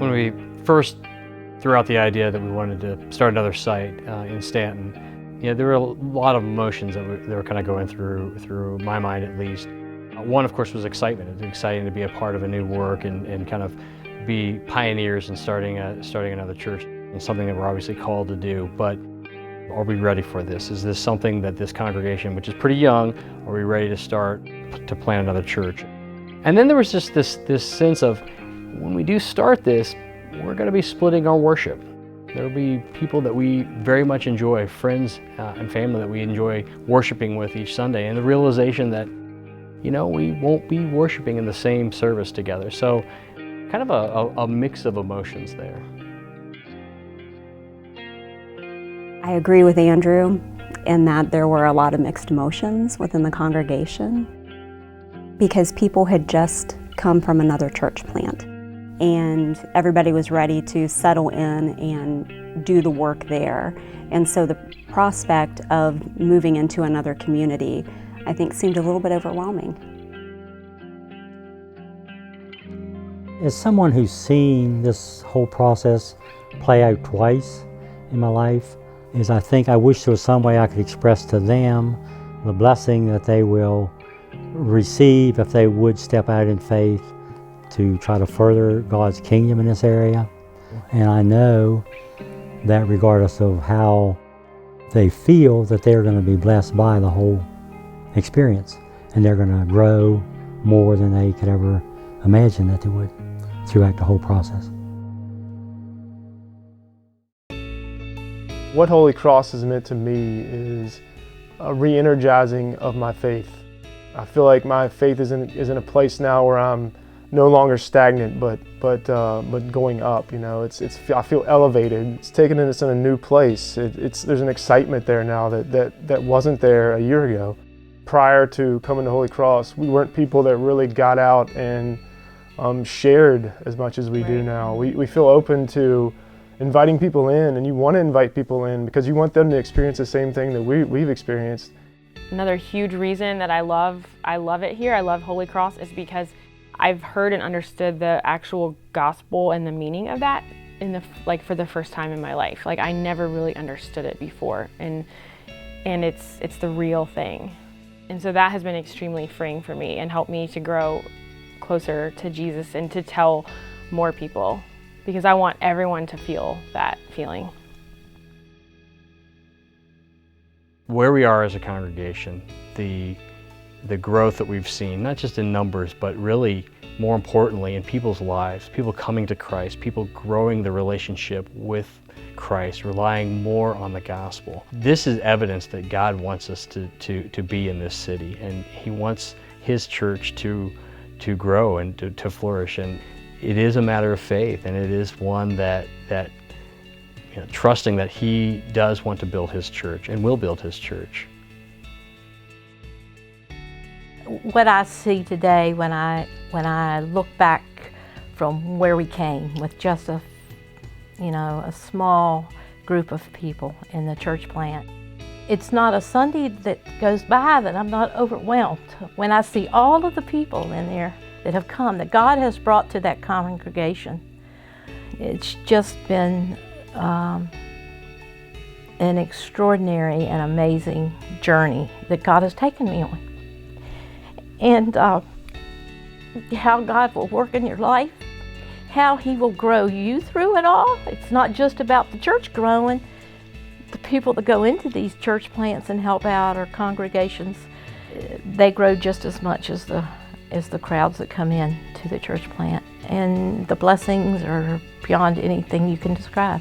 When we first threw out the idea that we wanted to start another site in Stanton, there were a lot of emotions that were kind of going through my mind, at least. One, of course, was excitement. It was exciting to be a part of a new work and kind of be pioneers in starting another church. It's something that we're obviously called to do, but are we ready for this? Is this something that this congregation, which is pretty young, are we ready to start to plant another church? And then there was just this sense of, when we do start this, we're going to be splitting our worship. There will be people that we very much enjoy, friends and family that we enjoy worshiping with each Sunday, and the realization that, we won't be worshiping in the same service together. So kind of a mix of emotions there. I agree with Andrew in that there were a lot of mixed emotions within the congregation because people had just come from another church plant and everybody was ready to settle in and do the work there. And so the prospect of moving into another community, I think, seemed a little bit overwhelming. As someone who's seen this whole process play out twice in my life, I wish there was some way I could express to them the blessing that they will receive if they would step out in faith to try to further God's kingdom in this area. And I know that regardless of how they feel, that they're going to be blessed by the whole experience, and they're going to grow more than they could ever imagine that they would throughout the whole process. What Holy Cross has meant to me is a re-energizing of my faith. I feel like my faith is in a place now where I'm no longer stagnant, but going up. I feel elevated. It's taken us in a new place. There's an excitement there now that wasn't there a year ago. Prior to coming to Holy Cross, we weren't people that really got out and shared as much as we do now. We feel open to inviting people in, and you want to invite people in because you want them to experience the same thing that we've experienced. Another huge reason that I love it here, I love Holy Cross, is because I've heard and understood the actual gospel and the meaning of that for the first time in my life. I never really understood it before, and it's the real thing. And so that has been extremely freeing for me and helped me to grow closer to Jesus and to tell more people, because I want everyone to feel that feeling. Where we are as a congregation, the growth that we've seen, not just in numbers, but really more importantly in people's lives, people coming to Christ, people growing the relationship with Christ, relying more on the gospel. This is evidence that God wants us to be in this city, and He wants His church to grow and to flourish. And it is a matter of faith, and it is one that trusting that He does want to build His church and will build His church. What I see today when I look back from where we came with just a small group of people in the church plant, it's not a Sunday that goes by that I'm not overwhelmed when I see all of the people in there that have come, that God has brought to that congregation. It's just been an extraordinary and amazing journey that God has taken me on. And how God will work in your life, how He will grow you through it all. It's not just about the church growing. The people that go into these church plants and help out or congregations, they grow just as much as the crowds that come in to the church plant. And the blessings are beyond anything you can describe.